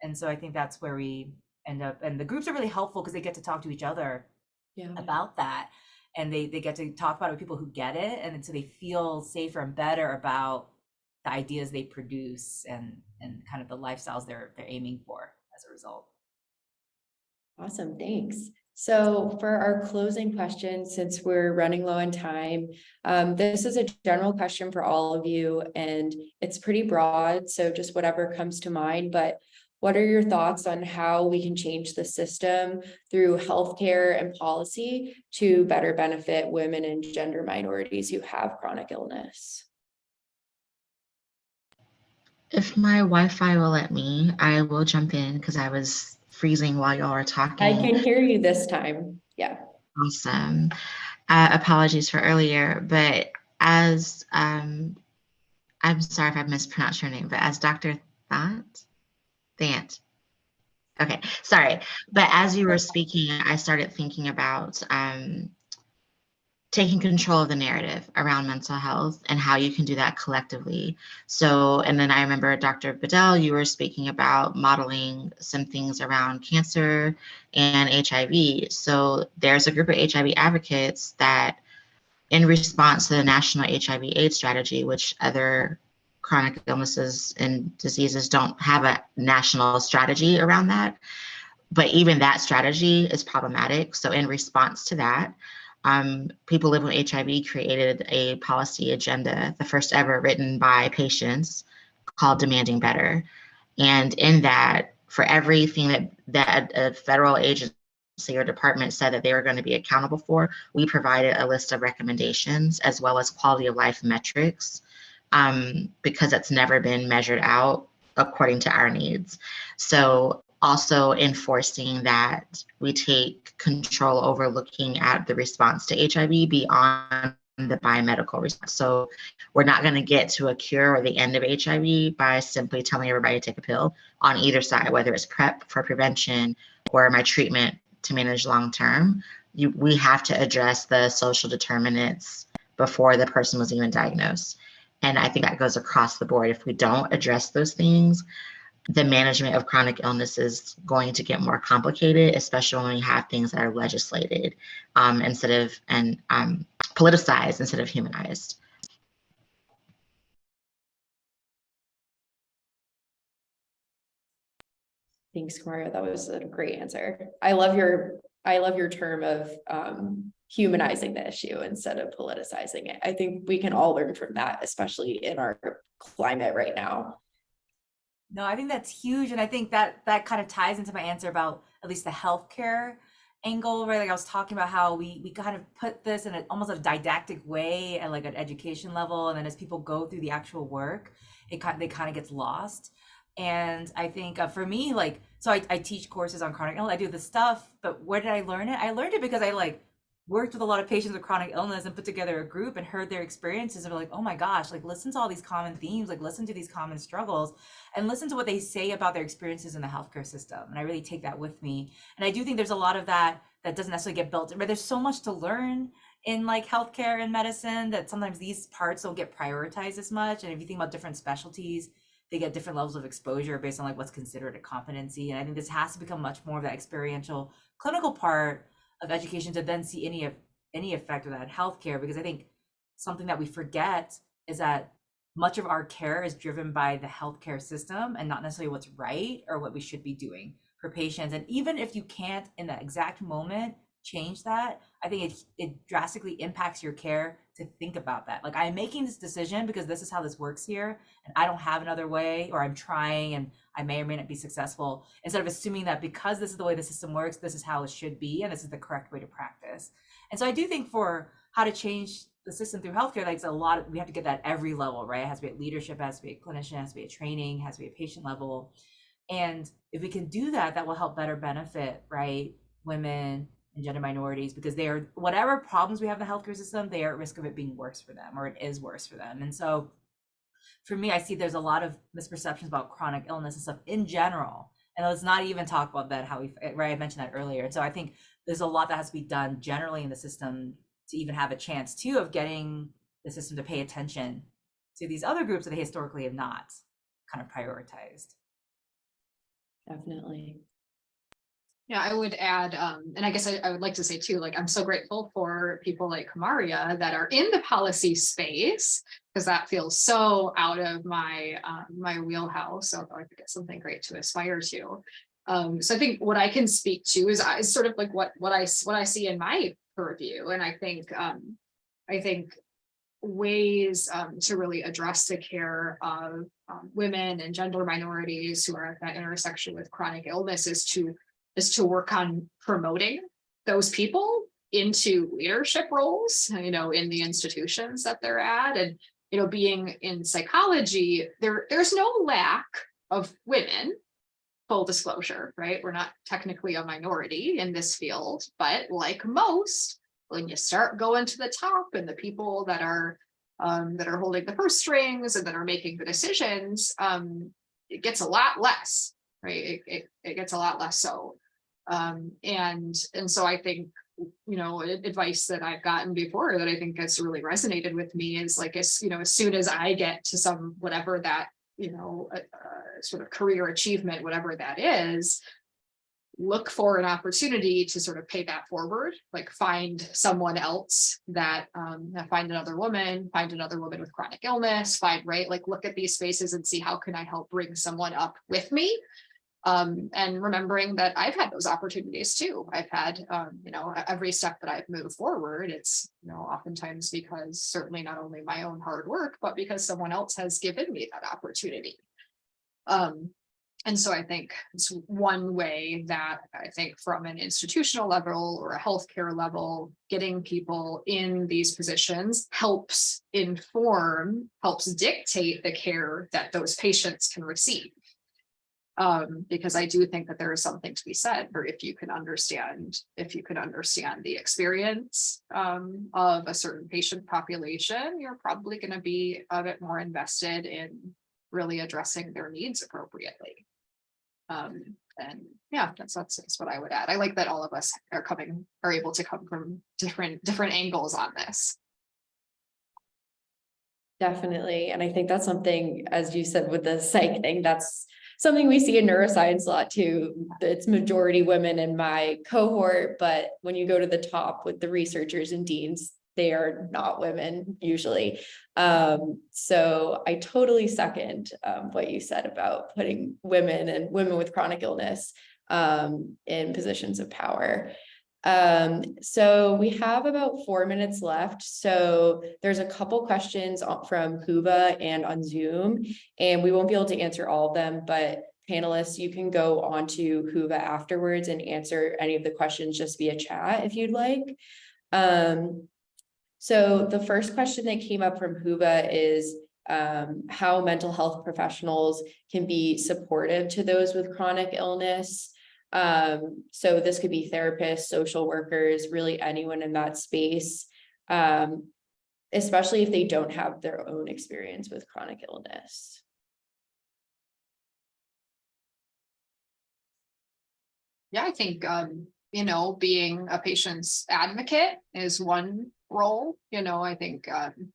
S4: And so I think that's where we end up, and the groups are really helpful because they get to talk to each other about that, and they get to talk about it with people who get it, and so they feel safer and better about the ideas they produce and kind of the lifestyles they're aiming for as a result.
S1: Awesome, thanks. So for our closing question, since we're running low on time, this is a general question for all of you, and it's pretty broad, so just whatever comes to mind, but what are your thoughts on how we can change the system through healthcare and policy to better benefit women and gender minorities who have chronic illness?
S3: If my Wi-Fi will let me, I will jump in because I was freezing while y'all were talking.
S1: I can hear you this time. Yeah.
S3: Awesome. Apologies for earlier, but as I'm sorry if I mispronounced your name, but as Dr. Thant. Okay, sorry. But as you were speaking, I started thinking about taking control of the narrative around mental health and how you can do that collectively. So, and then I remember Dr. Bedell, you were speaking about modeling some things around cancer and HIV. So there's a group of HIV advocates that in response to the National HIV/AIDS strategy, which other chronic illnesses and diseases don't have a national strategy around that, but even that strategy is problematic. So in response to that, People Living with HIV created a policy agenda, the first ever written by patients, called Demanding Better. And in that, for everything that a federal agency or department said that they were going to be accountable for, we provided a list of recommendations as well as quality of life metrics, because it's never been measured out according to our needs. So also enforcing that we take control over looking at the response to HIV beyond the biomedical response. So we're not going to get to a cure or the end of HIV by simply telling everybody to take a pill on either side, whether it's PrEP for prevention or my treatment to manage long-term. We have to address the social determinants before the person was even diagnosed. And I think that goes across the board. If we don't address those things, the management of chronic illness is going to get more complicated, especially when we have things that are legislated instead of politicized instead of humanized.
S1: Thanks, Mario. That was a great answer. I love your term of humanizing the issue instead of politicizing it. I think we can all learn from that, especially in our climate right now.
S4: No, I think that's huge. And I think that kind of ties into my answer about at least the healthcare angle, right? Like I was talking about how we kind of put this in almost a didactic way at like an education level. And then as people go through the actual work, they kind of gets lost. And I think for me, like, so I teach courses on chronic illness, I do this stuff, but where did I learn it? I learned it because I like worked with a lot of patients with chronic illness and put together a group and heard their experiences and were like, oh my gosh, like listen to all these common themes, like listen to these common struggles and listen to what they say about their experiences in the healthcare system. And I really take that with me. And I do think there's a lot of that doesn't necessarily get built in, but there's so much to learn in like healthcare and medicine that sometimes these parts don't get prioritized as much. And if you think about different specialties, they get different levels of exposure based on like what's considered a competency. And I think this has to become much more of that experiential clinical part of education to then see any effect of that in healthcare, because I think something that we forget is that much of our care is driven by the healthcare system and not necessarily what's right or what we should be doing for patients. And even if you can't in that exact moment change that, I think it drastically impacts your care to think about that. Like, I'm making this decision because this is how this works here, and I don't have another way, or I'm trying and I may or may not be successful, instead of assuming that because this is the way the system works, this is how it should be, and this is the correct way to practice. And so I do think for how to change the system through healthcare, like, it's a lot of, we have to get that at every level, right? It has to be at leadership, it has to be a clinician, it has to be a training, it has to be a patient level. And if we can do that, that will help better benefit, right, women and gender minorities, because they are, whatever problems we have in the healthcare system, they are at risk of it being worse for them, or it is worse for them. And so for me, I see there's a lot of misperceptions about chronic illness and stuff in general. And let's not even talk about that, how we, right, I mentioned that earlier. And so I think there's a lot that has to be done generally in the system to even have a chance too of getting the system to pay attention to these other groups that they historically have not kind of prioritized.
S1: Definitely.
S2: Yeah, I would add, and I guess I would like to say too, like, I'm so grateful for people like Kamaria that are in the policy space, because that feels so out of my my wheelhouse, although I think it's something great to aspire to. So I think what I can speak to is sort of like what I see in my purview, and I think ways to really address the care of women and gender minorities who are at that intersection with chronic illness is to work on promoting those people into leadership roles, you know, in the institutions that they're at. And, you know, being in psychology, there's no lack of women, full disclosure, right? We're not technically a minority in this field, but like most, when you start going to the top and the people that are holding the purse strings and that are making the decisions, it gets a lot less, right? It gets a lot less so. And so I think, you know, advice that I've gotten before that I think has really resonated with me is like, as you know, as soon as I get to some whatever that, you know, sort of career achievement, whatever that is, look for an opportunity to sort of pay that forward, like find someone else that find another woman with chronic illness, right, like look at these spaces and see how can I help bring someone up with me. And remembering that I've had those opportunities too. I've had, you know, every step that I've moved forward, it's, you know, oftentimes because certainly not only my own hard work, but because someone else has given me that opportunity. And so I think it's one way that I think from an institutional level or a healthcare level, getting people in these positions helps dictate the care that those patients can receive. Because I do think that there is something to be said for if you can understand the experience of a certain patient population, you're probably going to be a bit more invested in really addressing their needs appropriately. And yeah, that's what I would add. I like that all of us are able to come from different angles on this.
S1: Definitely. And I think that's something, as you said, with the psych thing, that's something we see in neuroscience a lot too. It's majority women in my cohort, but when you go to the top with the researchers and deans, they are not women usually. So I totally second what you said about putting women and women with chronic illness in positions of power. So we have about 4 minutes left. So there's a couple questions from Huva and on Zoom, and we won't be able to answer all of them, but panelists, you can go on to Huva afterwards and answer any of the questions just via chat if you'd like. So the first question that came up from Huva is how mental health professionals can be supportive to those with chronic illness. So this could be therapists, social workers, really anyone in that space, especially if they don't have their own experience with chronic illness.
S2: Yeah, I think, you know, being a patient's advocate is one role. You know, I think, you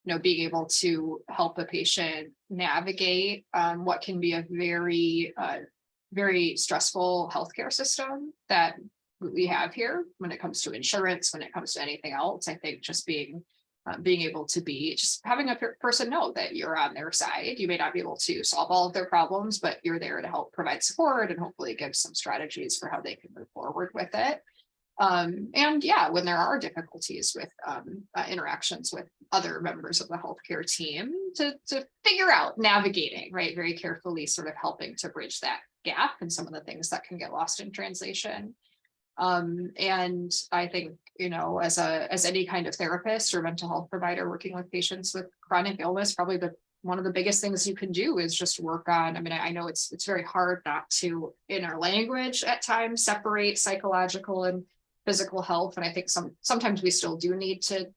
S2: know, being able to help a patient navigate what can be a very stressful healthcare system that we have here when it comes to insurance, when it comes to anything else. I think just being being able to be just having a person know that you're on their side. You may not be able to solve all of their problems, but you're there to help provide support and hopefully give some strategies for how they can move forward with it. And yeah, when there are difficulties with interactions with other members of the healthcare team to figure out navigating, right, very carefully, sort of helping to bridge that gap and some of the things that can get lost in translation. And I think, you know, as any kind of therapist or mental health provider working with patients with chronic illness, probably one of the biggest things you can do is just work on, I mean, I know it's very hard not to, in our language at times, separate psychological and physical health. And I think sometimes we still do need to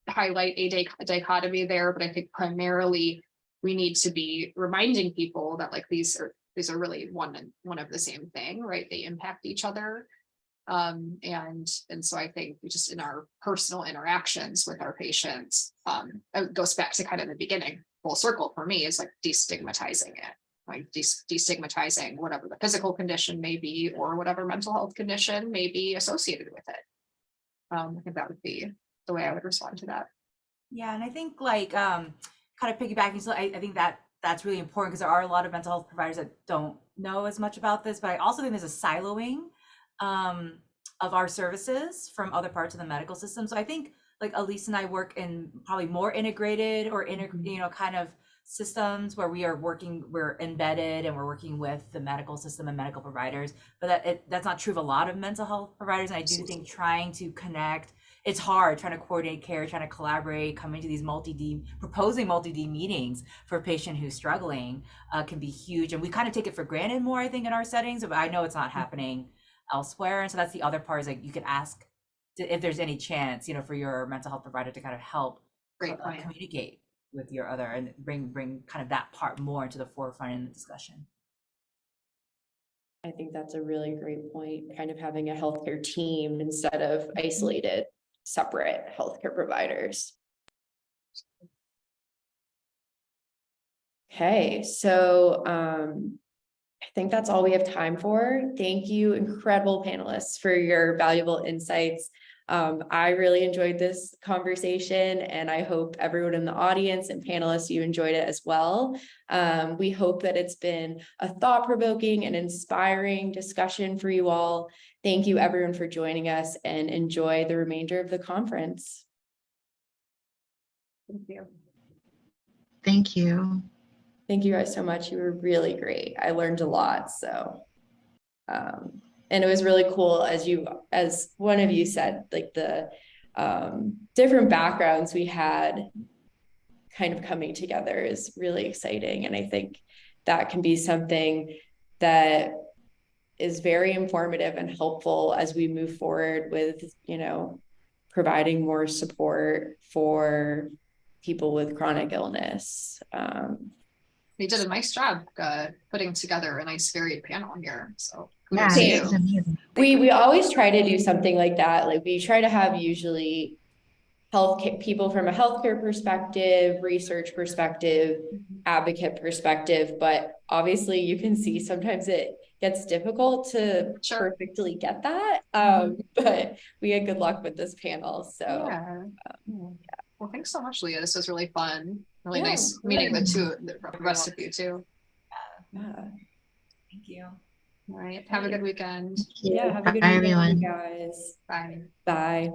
S2: highlight a dichotomy there, but I think primarily we need to be reminding people that like these are really one of the same thing, right? They impact each other. And so I think just in our personal interactions with our patients, it goes back to kind of the beginning, full circle for me is like destigmatizing it, like destigmatizing whatever the physical condition may be or whatever mental health condition may be associated with it. I think that would be the way I would respond to that.
S4: Yeah, and I think like kind of piggybacking, so I think that's really important because there are a lot of mental health providers that don't know as much about this, but I also think there's a siloing of our services from other parts of the medical system. So I think like Elise and I work in probably more integrated or you know, kind of systems where we're embedded and we're working with the medical system and medical providers, but that's not true of a lot of mental health providers. And I do think trying to connect, it's hard trying to coordinate care, trying to collaborate, coming to these proposing multi-D meetings for a patient who's struggling can be huge. And we kind of take it for granted more, I think, in our settings, but I know it's not happening elsewhere. And so that's the other part is like, you could ask if there's any chance, you know, for your mental health provider to kind of help communicate with your other and bring kind of that part more into the forefront in the discussion.
S1: I think that's a really great point, kind of having a healthcare team instead of isolated, separate healthcare providers. Okay, so I think that's all we have time for. Thank you, incredible panelists, for your valuable insights. I really enjoyed this conversation, and I hope everyone in the audience and panelists, you enjoyed it as well. We hope that it's been a thought-provoking and inspiring discussion for you all. Thank you, everyone, for joining us, and enjoy the remainder of the conference.
S2: Thank you.
S3: Thank you.
S1: Thank you guys so much. You were really great. I learned a lot. So, and it was really cool, as one of you said, like the different backgrounds we had kind of coming together is really exciting. And I think that can be something that is very informative and helpful as we move forward with, you know, providing more support for people with chronic illness.
S2: They did a nice job putting together a nice varied panel here. So
S3: Yeah,
S2: kudos to
S3: it was
S2: you.
S3: amazing.
S1: We always try to do something like that. Like we try to have usually people from a healthcare perspective, research perspective, advocate perspective, but obviously you can see sometimes it gets difficult to perfectly get that. But we had good luck with this panel. So
S2: yeah. Well, thanks so much, Leah. This was really fun. Really
S1: Yeah,
S2: nice meeting the rest of you too.
S1: yeah.
S4: Thank you.
S2: All right. Have a good weekend.
S1: Yeah, have a good
S3: Bye,
S1: weekend,
S3: everyone.
S1: you guys.
S2: Bye.
S1: Bye.